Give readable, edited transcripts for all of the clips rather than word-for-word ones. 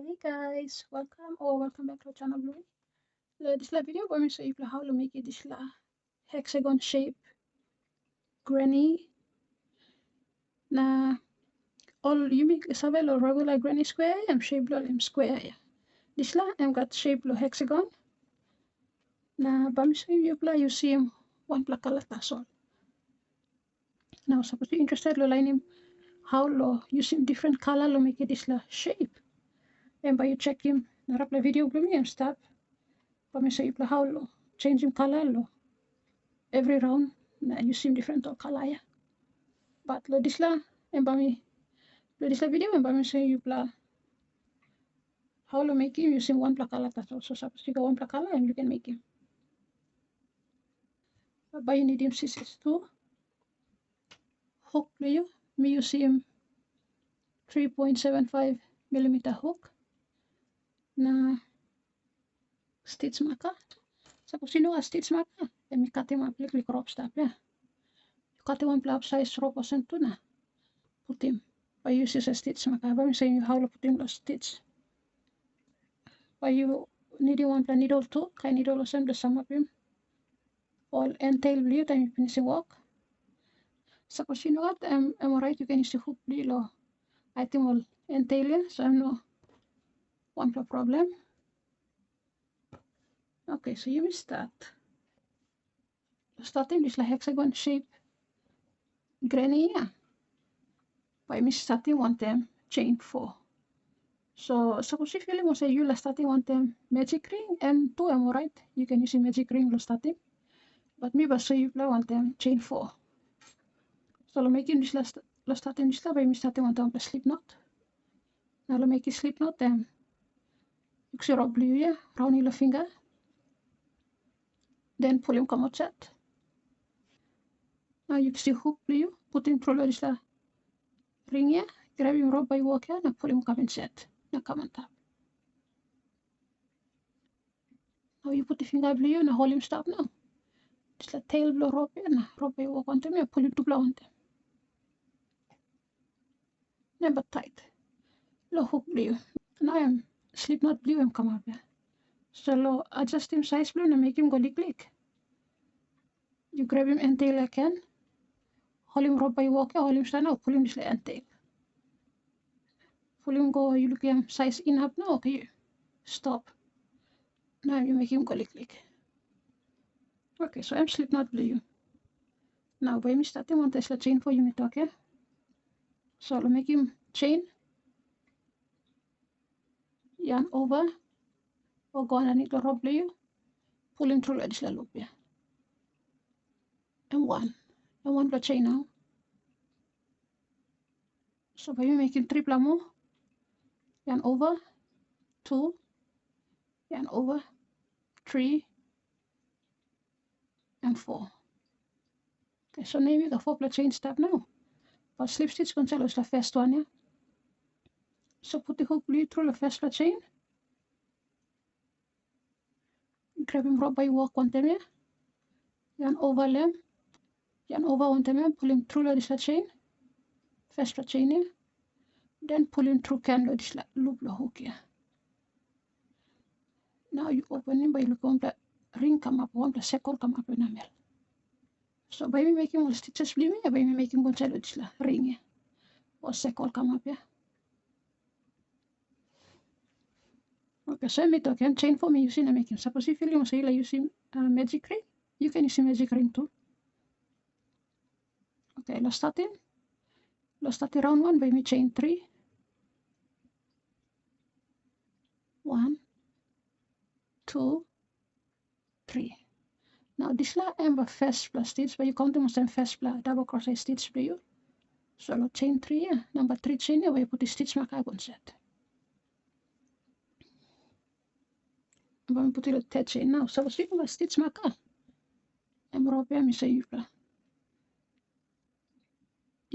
Hey guys, welcome back to our channel Blue. This la video going to show you how to make this la hexagon shape granny. Na all you make is a regular granny square and shape lo square ya. This la got shape lo hexagon. Na bam show you see one pla color tasol. Now suppose you interested lo line him how lo using different color lo make this la shape. And by you check him narap la video blue and start. Bam show you how lo change him color lo every round na using different color ya. But lo this la video and bami show you how to make him using one color. That's also suppose you got one color and you can make him. But you need him scissors too. Hook you. Me use him 3.75 millimeter hook. Na stitch marker. Suppose you know a stitch marker, then me cut him up like crop stop, yeah. You cut him one up size 0% too na. Put him. By use a stitch marker. I'm saying you how to put him the stitch. By you need one needle too, kay needle osam the sum of him. All end tail blue time you finish the work. Suppose you know what, I'm right, you can use the hook blue lo. I think all end tail ya, so I'm no one problem. Okay, so you will start. Starting this like hexagon shape granny ya. By me starting one time chain 4. So suppose if you want say you starting one time magic ring and 2 am right, you can use a magic ring lo starting. But me but so you play one time chain 4. So lo making this lo starting this by me starting one time slip knot. Now lo make it slip knot then you can rub blue ya round your finger. Then pull him come outside. Now you can see hook blue, put him through this ring ya, grab him rope by walk ya, and pull him come inside. Now come on top. Now you put the finger blue and hold him stop now. Just like tail blow rope and rope by walk on them and pull him to blow on them. Never tight. Lo hook blue. Now I'm slip knot blue and come up here. So lo adjust him size blue and make him go lick. You grab him end tail again. Hold him rope by walk, hold him stand now, pull him this like end tail. Pull him go, you look at him size in up now, okay, stop. Now you make him go lick. Okay, so I'm slip knot blue. Now by me starting one Tesla chain for you, okay? So I'll make him chain. Yarn over. Or go underneath the rope blue. Pull him through this loop here. And one the chain now. So by me making triple more. Yarn over. 2. Yarn over. 3. And 4. Okay, so now we got 4 chain step now. But slip stitch conceal is the first one, yeah. So put the hook blue through the first chain. Grab him rope by walk one time, yeah. Yarn over them. Yarn over one time, pull him through this chain. First chain here. Then pull him through candle this loop the hook here. Now you open him by look on the ring come up, one the circle come up in the middle. So by me making all stitches blue, by me making one side this ring here. Or circle come up here. Okay, so I made okay, chain for me using a making. Suppose if you want to say like using magic ring, you can use a magic ring too. Okay, let's start round 1 by me chain 3. 1, 2, 3. Now this la am a first plus stitch, but you count them as first plus double crochet stitch for you. So I'll chain 3 here. Number 3 chain here where you put the stitch marker on set. I'm going to put the third chain now. So we have a stitch marker. I'm rope here, say you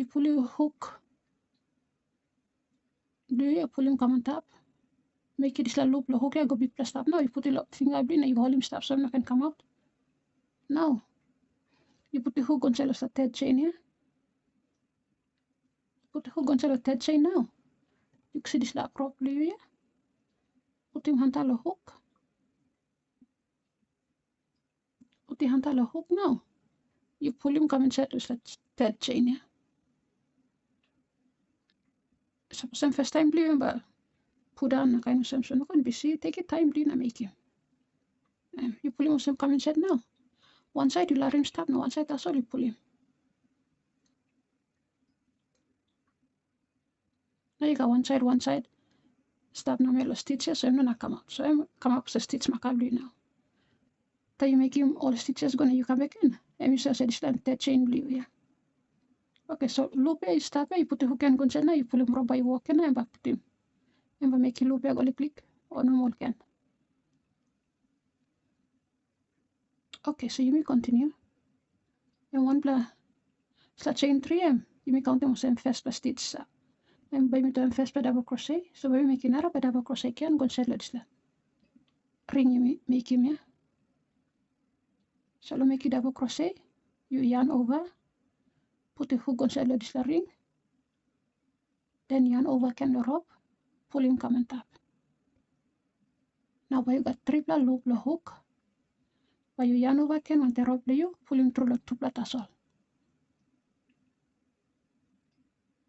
pull your hook. Do you pull him come on top? Make it this loop the hook here, go big plus stop. Now you put the finger blue and you hold him stop so he can come out. Now you put the hook on the third chain here. Put the hook on the third chain now. You can see this properly here. put him hantar the hook. Put the hantar the hook now. You pull him, come inside with that third chain, yeah. Suppose first time blue, but put down kind of some, so not going to be see. Take your time, do not make him. You pull him, some come inside now. One side you let him stop, no one side that's all you pull him. Now you got one side. Stop now, my stitches, so I'm not come out. So I'm come up with a stitch macabre now. Then you make him all the stitches gonna you come back in. And you say this third chain blue, yeah. Okay, so loop you stop, you put the hook and go inside now, you pull him right by walking and back put him. And by making loop, you go click or normal can. Okay, so you may continue. And one blah start chain 3M. You may count them same first stitch. And by me doing first double crochet. So by making another double crochet can go inside this ring you make him, yeah. So make you double crochet, you yarn over, put the hook inside this ring, then yarn over can the rope, pull him come on top. Now by you got triple loop the hook, by you yarn over can want the rope you, pull him through the tupla tassel.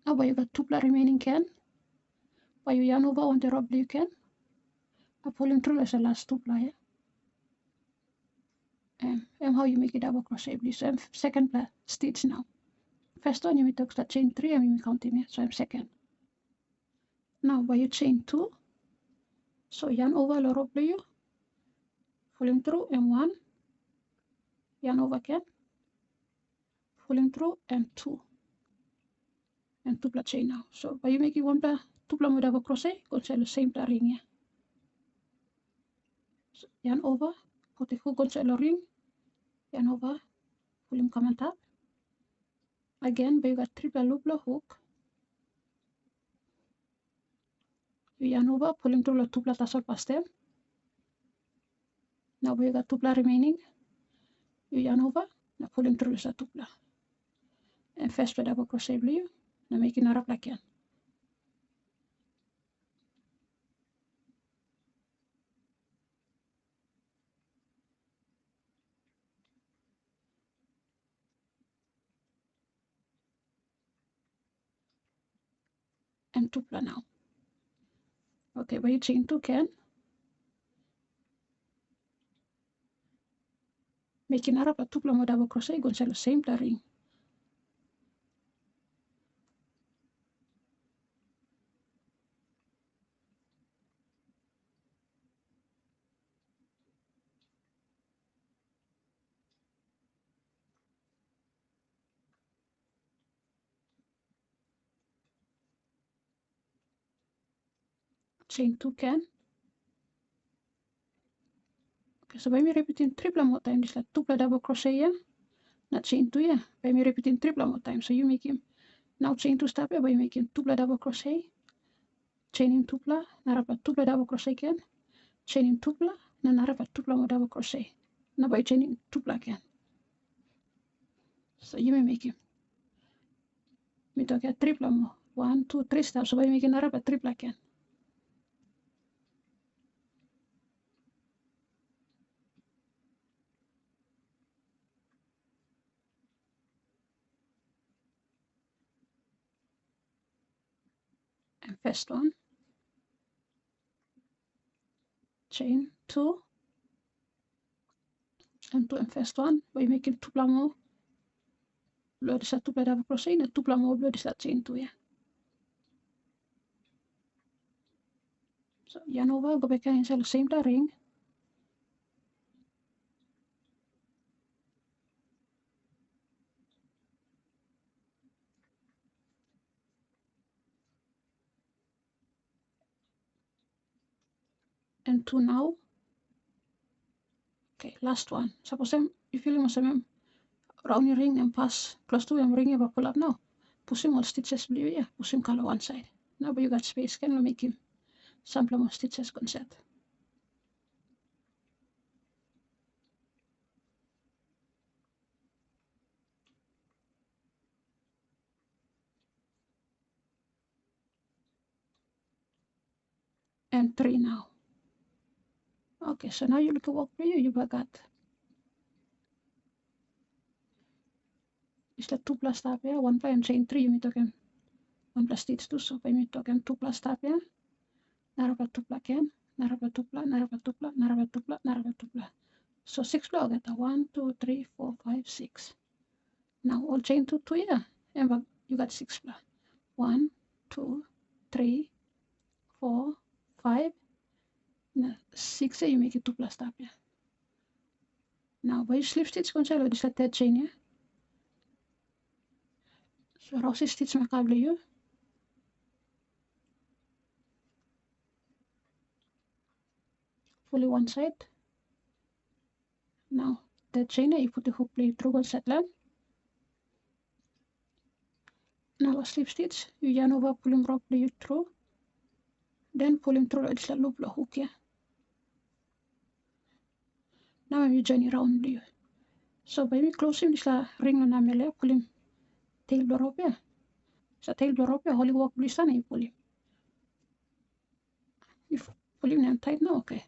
Now by you got tupla remaining can, by you yarn over want the rope you can, I pull him through the last tupla, yeah. And how you make a double crochet, please. So I'm second stitch now. First one you may talk that chain 3 and you may count him, yeah. So I'm second. Now by you chain 2, so yarn over the rope you, pull him through and 1, yarn over again, pull him through and 2, and 2 chain now. So by you making 1 2 with double crochet, go inside the same ring, yeah. So yarn over, put the hook inside the ring, yarn over, pull him come on top. Again, by you got triple loop the hook, you yarn over, pull him through the 2 tassel past them. Now by you got 2 remaining, you yarn over, now pull him through the 2. And first with double crochet blue, now making a wrap again. And 2 now. Okay, by you chain 2 can, making a wrap at 2 with double crochet, go inside the same ring. Chain 2 can. Okay, so by me repeating triple more time, this like 2 double crochet, yeah. Not chain 2, yeah. By me repeating triple more time, so you make him now chain 2 stop, yeah. By making 2 double crochet, chain him 2 narap 2 double crochet again, chain him 2 na narap 2 more double crochet. Now by chaining 2 again. So you may make him. Me talk at triple more. 1, 2, 3 steps. So by making narap triple again. And first one, chain 2, and 2 and first one, by making 2 more, blow this 2 double crochet, and 2 more, blow this chain 2, yeah. So yarn over, go back inside the same ring, and 2 now. Okay, last one. Suppose if you must round your ring and pass close to him ring you pull up now. Push him all stitches blue, yeah. Push him color one side. Now but you got space, can you make him sample more stitches concept. And 3 now. Okay, so now you look at work for you got isla 2 plus tapia, 1 plus and chain 3 you token 1 plus stitch 2, so you token 2 plus tapia, narapa 2 plus ken, narapa 2 plus, narapa 2 plus, narapa 2 plus, narapa 2 plus. So 6 plus get 1, 2, 3, 4, 5, 6. Now all chain 2 yeah, and you got 6 plus. 1, 2, 3, 4, 5. Now 6 you make it 2 plus tapia. Now by slip stitch conceal this third chain yeah. So rosy stitch makable you. Fully one side. Now that chain you put the hook play through one set line. Now a slip stitch you yarn over pull him properly you through. Then pull him through it's a loop the hook yeah. Now you journey around you. So by me close him this la ring na namele pull him tail door up yeah. Sa tail door up yeah holy walk please you pull him. You pull him and tight now okay.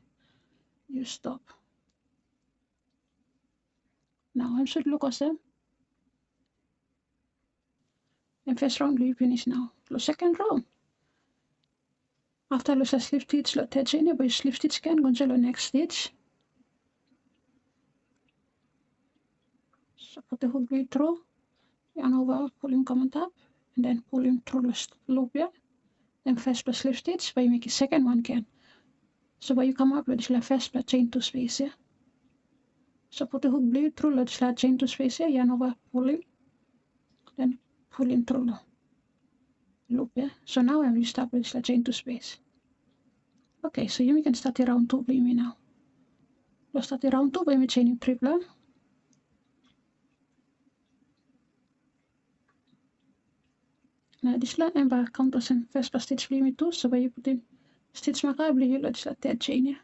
You stop. Now I should look at them. And first round you finish now. The second round. After the slip stitch the third chain by slip stitch can go to the next stitch. So put the hook blade through, yarn over, pull him come on top, and then pull him through the loop here. Then first plus slip stitch by make a second one can. So by you come up with the first plus chain 2 space here. So put the hook blade through the chain 2 space here, yarn over, pull him, then pull him through the loop here. So now I will start with the chain 2 space. Okay, so you can start round 2 by me now. Let's start round 2 by me chaining triple. Now this line and by count as first plus stitch by me too, so by you put in stitch makable you let's the third chain here.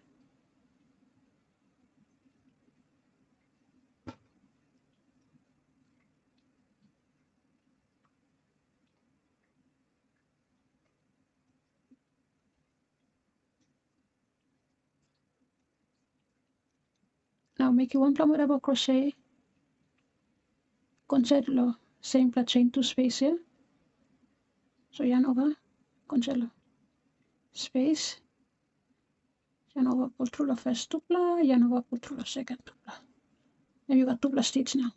Now make 1 plus double crochet, conceal same plus chain 2 space here. So yarn over, conceal space, yarn over, pull through the first 2 plus, yarn over, pull through the second 2 plus. And you got 2 plus stitch now.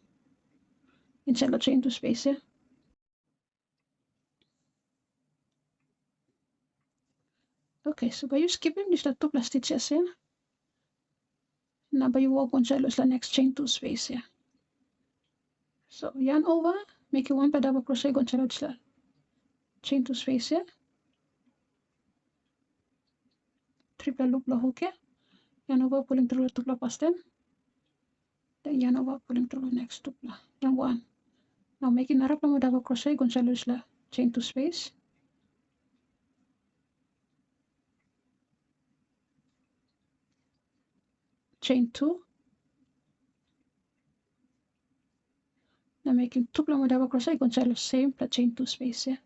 Inside the chain 2 space here. Okay, so by you skipping this 2 plus stitches here. Now by you walk conceal the next chain 2 space here. So yarn over, make 1 plus double crochet, conceal the chain 2 space here. Triple loop the hook here. Yarn over, pulling through the 2 plus past them. Then yarn over, pulling through the next 2 plus. Yarn 1. Now making a double crochet, conceal the chain 2 space. Chain 2. Now making 2 double crochet, conceal the same plus chain 2 space here.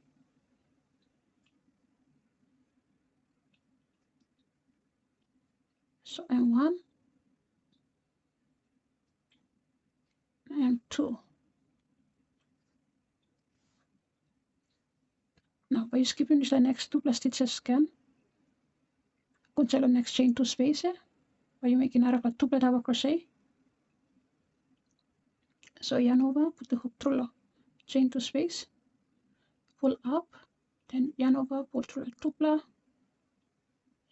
So and 1 and 2. Now by skipping the next 2 plus stitches again, conceal the next chain 2 space here. By you making a 2 double crochet. So yarn over, put the hook through the chain 2 space, pull up, then yarn over, pull through the 2 plus,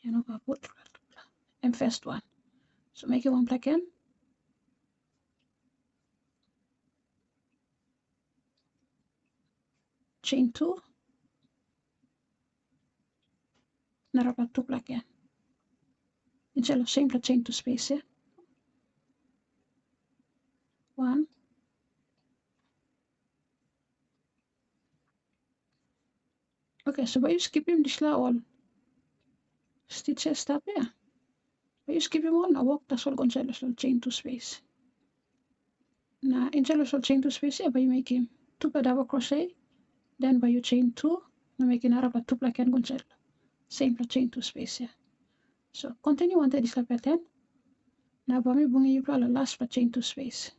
yarn over, pull through the 2 plus, and first one. So make it 1 plus again. Chain 2, another 2 plus again. Instead of same plus chain 2 space here. 1. Okay, so by you skipping this all stitches stop here. By you skipping all, now walk the sol conceal the chain 2 space. Now inside the chain 2 space here, by you making 2 plus double crochet, then by you chain 2, now making another 2 plus again conceal. Same plus chain 2 space here. So continue until this pattern. Now bami bungi you pula last pa chain 2 space.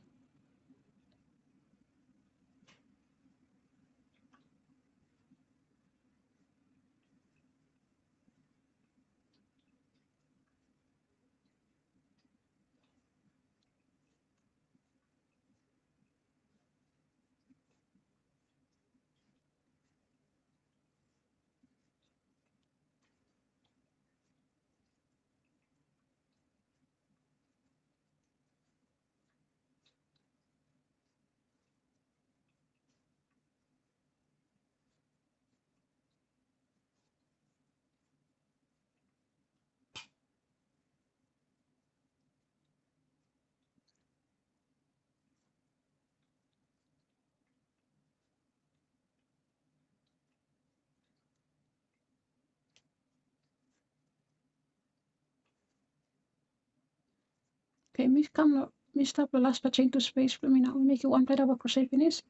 Okay, me stop the last pa chain 2 space for me now. We make it 1 ply double crochet finish.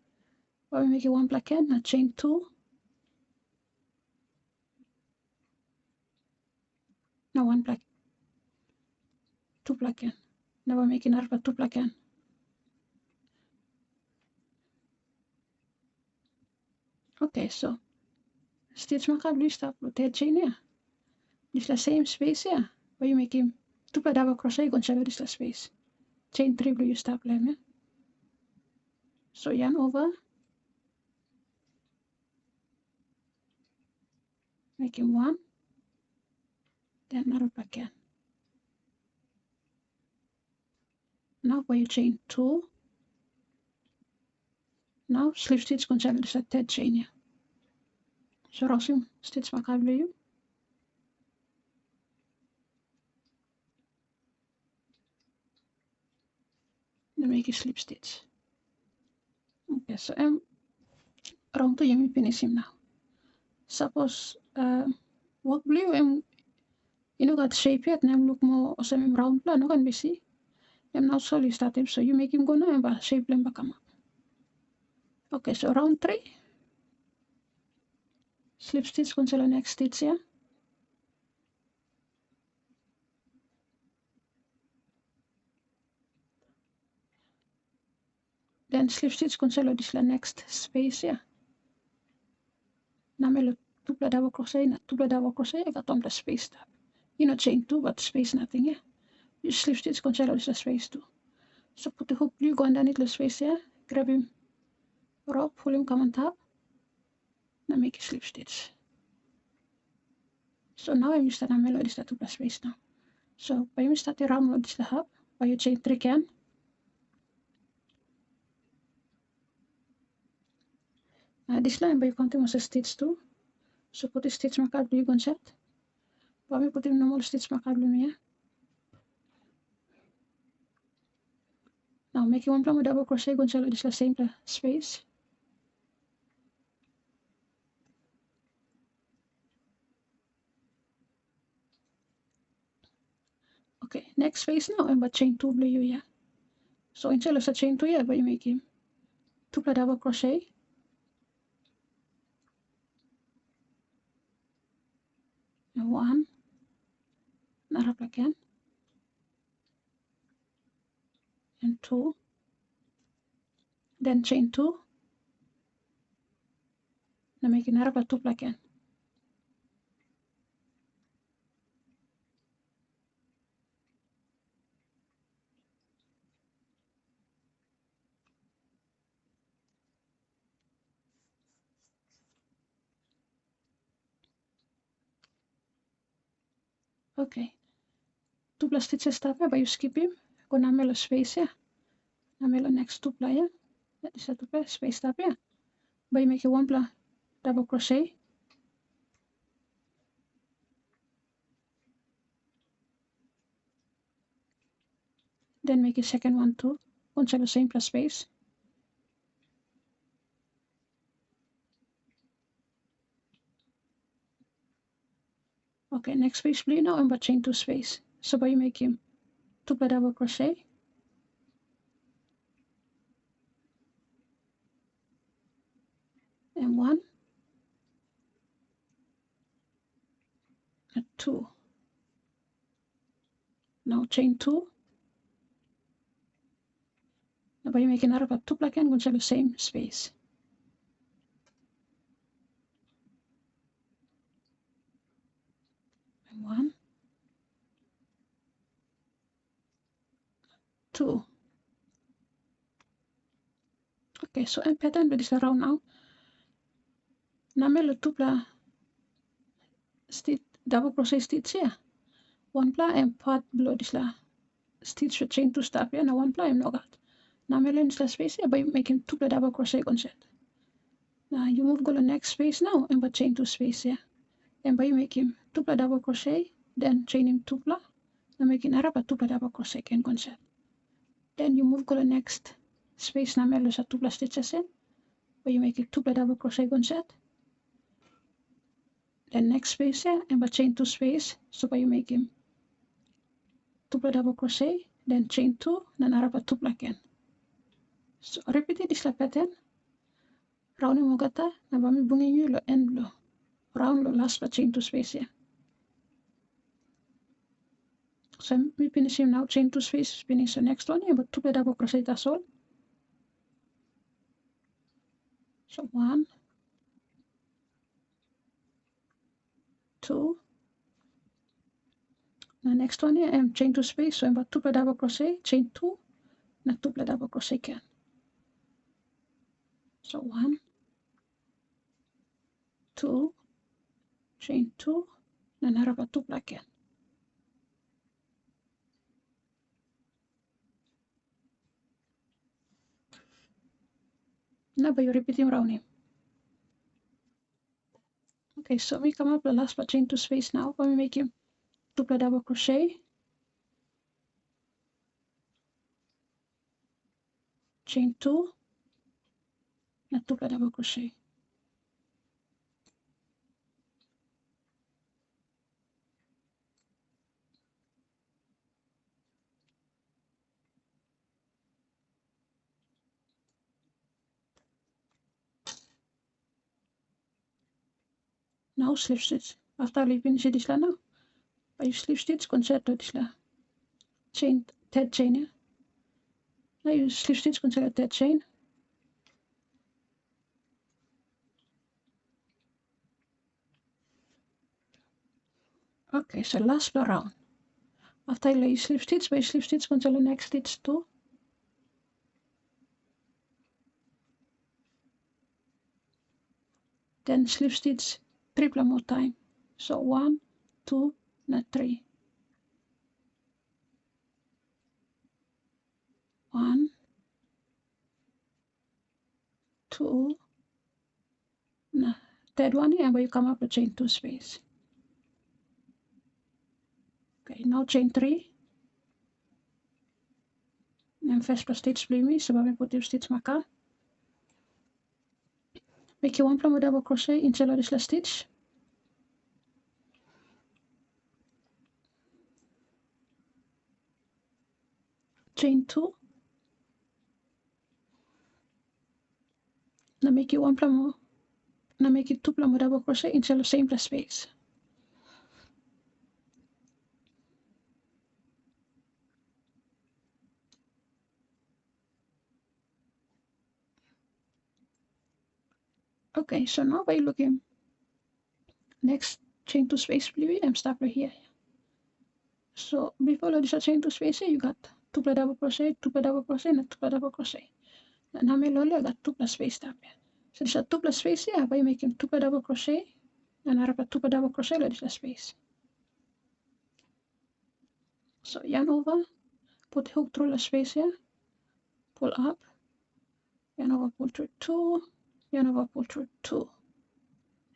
Or we make it 1 ply can, now chain 2. Now 1 ply 2 ply can. Now we're making another 2 ply can. Okay, so stitch makabli stop the third chain here. This the same space here. Where you make him 2 ply double crochet gon shallow this the space. Chain 3 blue you stop lem here. So yarn over. Make him 1. Then another ply can. Now where you chain 2. Now slip stitch gon shallow this the third chain here. So rosin stitch makabli you. Then make a slip stitch. Okay, so round 2 you finish him now. Suppose work blue you know got shape yet now look more or some round plan no can be see. Now slowly start him so you make him go now and shape them come up. Okay, so round 3. Slip stitch cancel the next stitch here. Then slip stitch cancel this the next space here. Now me two ply double crochet, not 2 ply double crochet, I got on the space tab. You know chain 2 but space nothing here. You slip stitch cancel this the space 2. So put the hook blue go underneath the space here, grab him rope, pull him come on top. Now make a slip stitch. So now I'm start na melody start to plus space now. So by you start around with the hub, by you chain 3 can. This line by you continue a stitch 2. So put a stitch marker blue gon set. By me put in normal stitch marker blue here. Now make 1 ply double crochet gon set this the same space. Okay, next space now I'm chain 2 blue you here. So instead of chain 2 here, by you make him 2 ply double crochet. And 1, another ply can, and 2, then chain 2. Now make another 2 ply can. Okay, 2 plus stitches stop here, but you skip him. Go na melo space here. Na melo next 2 ply here. That is a 2 ply space stop here. But you make a 1 ply double crochet. Then make a second one too. Once the same plus space. Okay, next space blue now and but chain 2 space. So by you make him 2 ply double crochet. And 1 and 2. Now chain 2. Now by making another tuple again, going to the same space. And 1, 2. Okay, so en pattern with this around now. Now me tuple stitch double crochet stitch here. One pla and part below this la stitch with chain 2 stop here. Now one pla and nogat. Now me learn this space here by making tuple double crochet concept. Now you move go to the next space now and but chain 2 space here. And by making tuple double crochet, then chaining tuple, now making another tuple double crochet can concept. Then you move go to the next space now me lose a tuple stitches in. By you make it tuple double crochet concept. Then next space here and but chain 2 space. So by you make him tuple double crochet, then chain 2, then another tuple again. So repeat this pattern. Round mogata, na bami bungin you lo end lo. Round lo last but chain 2 space here. So I'm finishing now chain 2 space, finish the next one, but tuple double crochet that's all. So 1, 2. The next one here, I'm chain 2 space, so I'm about tuple double crochet, chain 2, na tuple double crochet again. So 1, 2, chain 2, then another tuple again. Now by repeating around him. Okay, so we come up the last but chain 2 space now, but we make him tuple double crochet, chain 2, na tuple double crochet. Now slip stitch. After we finish this now, by you slip stitch, concerto this la chain, third chain here. Now you slip stitch, concerto third chain. Okay, so last round. After you slip stitch, by slip stitch, concerto next stitch 2. Then slip stitch triple more time. So 1, 2, na 3. 1, 2, na third one here, but you come up with chain 2 space. Okay, now chain 3. And first plus stitch blimi, so we put your stitch maka. Make you one plum double crochet in this last stitch. Chain 2. Now make you one plum. Now make it 2 plum double crochet in the same plus space. Okay, so now by looking next chain 2 space blue, I'm stop right here. So before this chain 2 space here, you got 2 double crochet, 2 double crochet, and 2 double crochet. And now I got 2 space stop here. So this 2 space here by making 2 double crochet and another 2 double crochet like this space. So yarn over, put hook through the space here, pull up, yarn over, pull through 2, yarn over, pull through 2.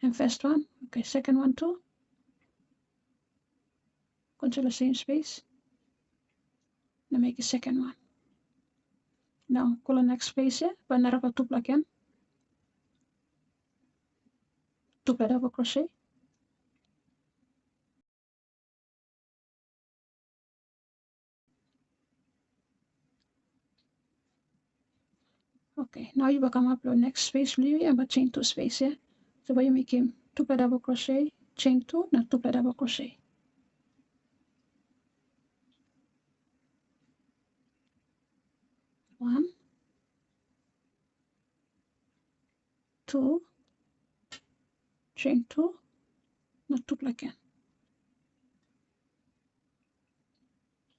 And first one, okay, second one too. Control the same space. Now make a second one. Now go to the next space here, but another tuple again. Tuple double crochet. Okay, now you will come up to the next space blue and but chain 2 space here. So by you make him 2 double crochet, chain 2, now 2 double crochet. One, 2, chain 2, not 2 again.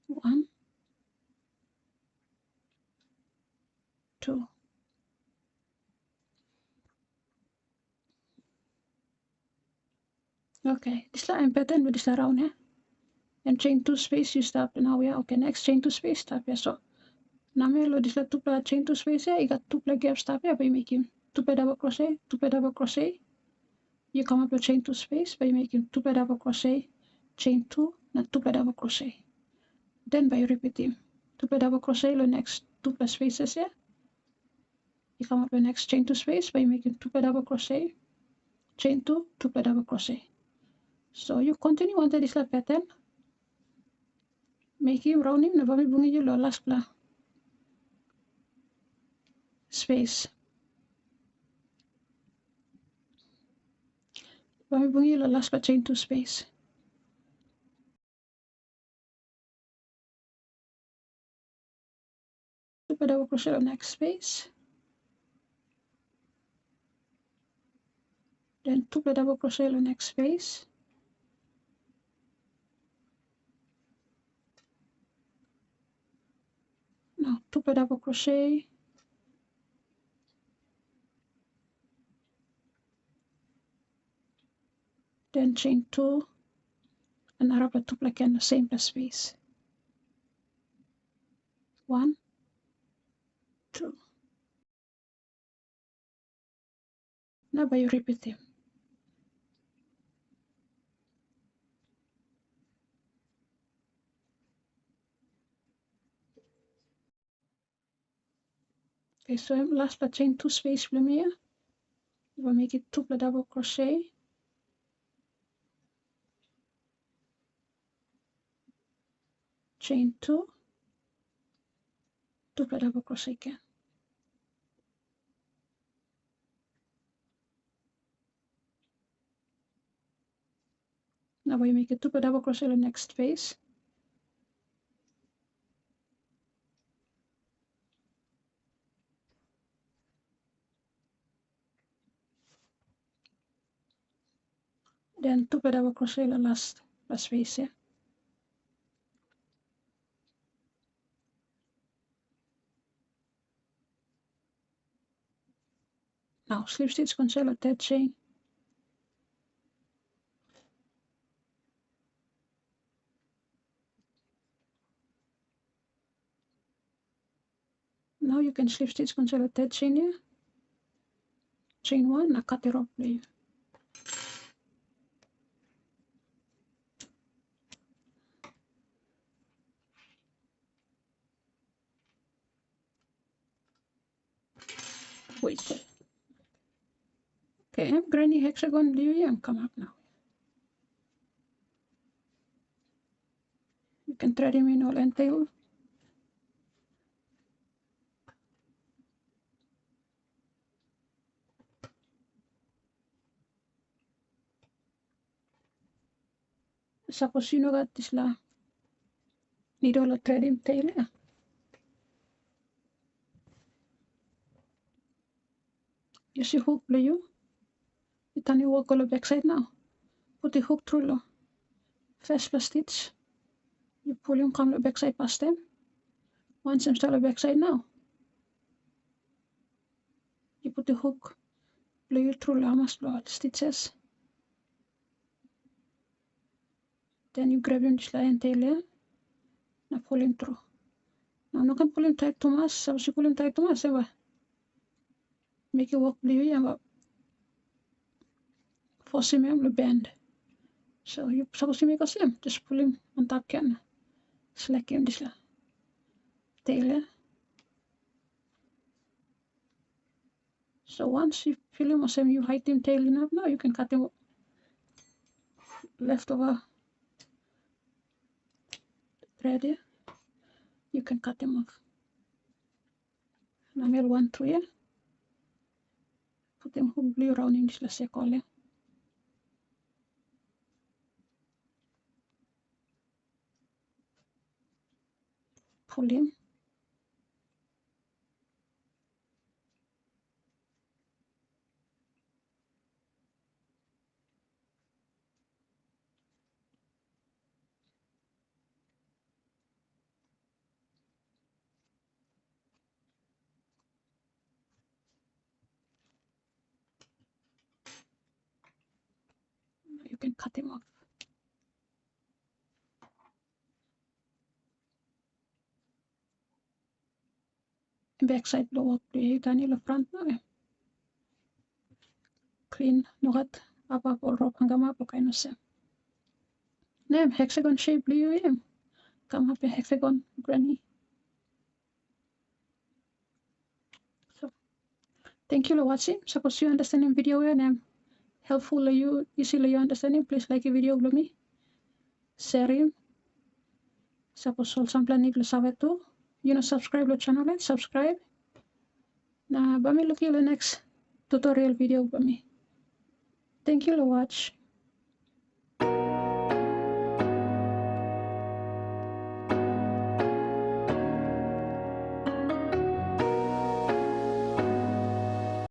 1, 2. Okay, this la een pattern with this la round, and chain 2 space you stop now, okay, next chain 2 space stop, so now me lo this la 2 chain 2 space, you got 2 gap stop, but you make him 2 double crochet, 2 double crochet, you come up with chain 2 space by making 2 double crochet, chain 2, not 2 double crochet, then by repeating 2 double crochet the next 2 spaces, you come up with next chain 2 space by making 2 double crochet, chain 2, 2 double crochet. So you continue until this la pattern, make him round him, na bami bungi you lo last pla space. Bami bungi you lo last pla chain 2 space. Two double crochet the next space. Then 2 double crochet the next space. Now 2 double crochet. Then chain 2 and arab 2 again the same space. 1, 2. Now by repeating. Okay, so last pla chain 2 space from here. You will make it 2 double crochet. Chain 2, 2 double crochet again. Now we make a 2 double crochet the next space. Then 2 double crochet the last space here. Now slip stitch conceal a third chain. Now you can slip stitch conceal a third chain here. Chain 1, na cut it off please. Wait. Okay, Granny Hexagon blue and come up now. You can thread him in all and tail. Suppose you know that this la needle or thread him tail. You see hook blue. You turn your work on the back side now. Put the hook through the first plus stitch. You pull him come the back side past them. Once I'm still the back side now. You put the hook blue through the last stitches. Then you grab him this line tail here. Now pull him through. Now no can pull him tight too much. Suppose you pull him tight too much, make it work blue and force him to bend. So you suppose you make a slim, just pull him on top can slack him this tail here. So once you feel him or same you height him tail enough now you can cut him leftover thread here. You can cut him off. Now I'll 1 through here. Put him hook blue around in this circle here. Pull him. can cut them off. Backside lo gani lo front no clean nogat apa por rop hangama po kaino se. Nem hexagon shape liu come up a hexagon granny. So thank you for watching. Suppose you understanding video and helpful you easily you understanding, please like a video below me. Share him. Suppose all some plan lo sabe tu. You know subscribe lo channel and subscribe. Na bami look you the next tutorial video below me. Thank you for watch.